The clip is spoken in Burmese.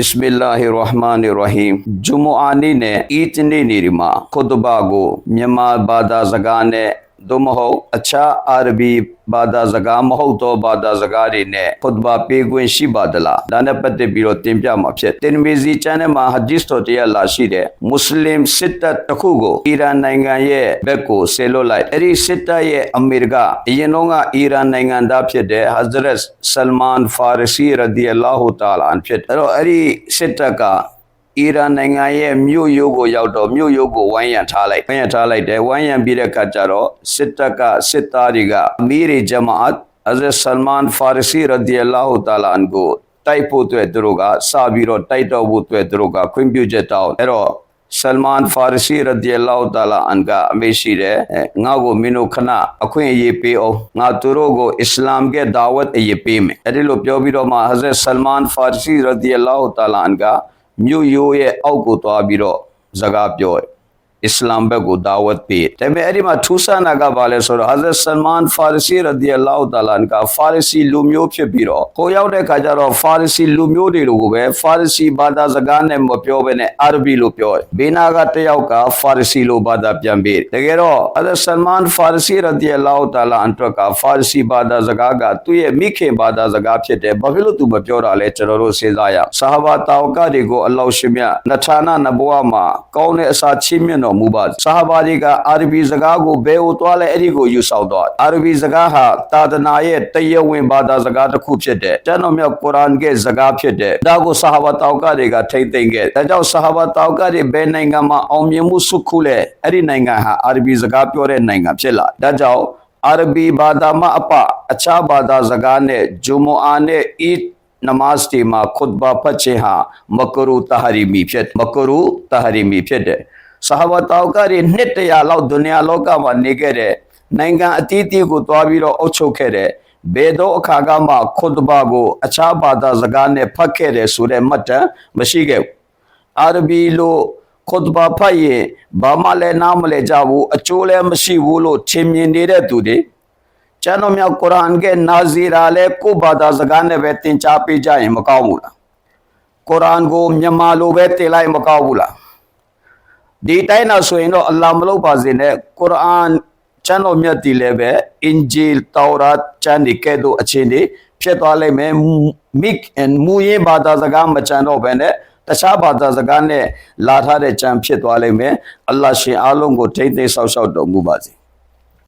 Bismillahirrahmanirrahim. Jumu'ani ne itni nirima khutba go Myanmar bada zaga ne domaho acha Arabi bada zaga maho to bada zaga ri ne khutba pe kwin shi badala da ne patte pi ro tin pya ma phit Tirmizi channel ma hadith to taya la shi de Muslim sitta takhu go Iran naingan ye bek ko selo lai eri sitta ye America yin long ga Iran naingan da phit de Hazrat Salman Farisi radiyallahu ta'ala an phit eri sitta ka Iran နိုင်ငံရဲ့မြို့ရိုးကိုရောက်တော့မြို့ရိုးကိုဝိုင်းရံထားလိုက်တယ်ဝိုင်းရံပြီးတဲ့အခါကျတော့စစ်တပ်ကစစ်သားတွေကအမီရီဂျမာတ်Hazrat Salman Farisi radiyallahu ta'ala an ကိုတိုက်ဖို့အတွက်သူတို့ကစပြီးတော့တိုက်တော့ဖို့အတွက်သူတို့ကခွင့်ပြုချက်တောင်းအဲ့တော့ Salman Farisi radiyallahu ta'ala an ကအမေရှိတယ်ငါ့ကိုမင်းတို့ခဏအခွင့်အရေးပေးအောင်ငါသူတို့ကိုအစ္စလာမ်ရဲ့ဒါဝတ်အရေးပေးမယ်အဲ့ဒီလိုပြောပြီးတော့မှ Hazrat Salman Farisi radiyallahu ta'ala an ကမြို့ရိုးရဲ့အောက်ကိုသွားပြီးတော့စကားပြောအစ္စလာမ်ဘက်ကိုဒါဝတ်ပေးတယ်။ဒါပေမဲ့အဲ့ဒီမှာထူးဆန်းတာကဘာလဲဆိုတော့ Hazrat Salman Farisi radiyallahu ta'ala က Farisi လူမျိုးဖြစ်ပြီးတော့ကိုရောက်တဲ့ခါကျတော့ Farisi လူမျိုးတွေလိုကိုပဲ Farisi ဘာသာစကားနဲ့မပြောဘဲနဲ့ Arabi လိုပြောတယ်။ဘေးနာကတယောက်က Farisi လိုဘာသာပြန်ပေးတယ်။တကယ်တော့ Hazrat Salman Farisi radiyallahu ta'ala အတွက်က Farisi ဘာသာစကားကသူ့ရဲ့မိခင်ဘာသာစကားဖြစ်တယ်။ဘာဖြစ်လို့သူမပြောတာလဲကျွန်တော်တို့စဉ်းစားရအောင်။ဆာဟာဘာတာဝကတွေကိုအလောင်းရှင်မြတ်နထာနာနဘဝမှာကောင်းတဲ့အစာချီးမြှင့်တော်မူပါဆာဟာဘာတွေကအာရဘီစကားကိုဘယ်ကိုသွားလဲအဲ့ဒီကိုယူဆောင်သွားအာရဘီစကားဟာသာသနာရဲ့တရားဝင်ဘာသာစကားတစ်ခုဖြစ်တဲ့ကျမ်းတော်မြတ်ကုရ်အာန်ရဲ့စကားဖြစ်တဲ့ဒါကိုဆာဟာဘာတာဝကတွေကထိမ့်သိမ့်ခဲ့ဒါကြောင့်ဆာဟာဘာတာဝကတွေဘယ်နိုင်ငံမှာအောင်မြင်မှုစုခုလဲအဲ့ဒီနိုင်ငံဟာအာရဘီစကားပြောတဲ့နိုင်ငံဖြစ်လာဒါကြောင့်အာရဘီဘာသာမှာအခြားဘာသာစကားနဲ့ဂျူမူအာနဲ့အီဒ်नमाज टी मा खुतबा पचे हाँ मकरू तहरीमी फिट सहाबताओं का रे नित या लो दुनिया लोका मा निगरे नंगा अतीति को तवाबिरो ओछो खेरे बेदो खागा मा खुतबा गो अच्छा बादा जगा ने फके रे सूरे मत मशीगे अरबी लो खुतबा फाये बामाले नाम ले जावू अचोले मशी वूलो छिमी निरे तुदे चनो म्या कुरान के नाजीर आले को बादा जगाने वे तीन चापी जाए मकाबूला कुरान को म्यमालो वे तेलाए मकाबूला दीताई ना सोइनो अल्लाह मलो बाजी ने कुरान चनो म्या तिले वे इंजील तौरात चंदी के दो अच्छे ने फिर वाले में मिक एंड मुये बादा जगा मचानो बने तशा बादा जगाने लाठा रे चम फिर वाले में अल्लाह शे आलम को ठेते सौ सौ दो मुबाजी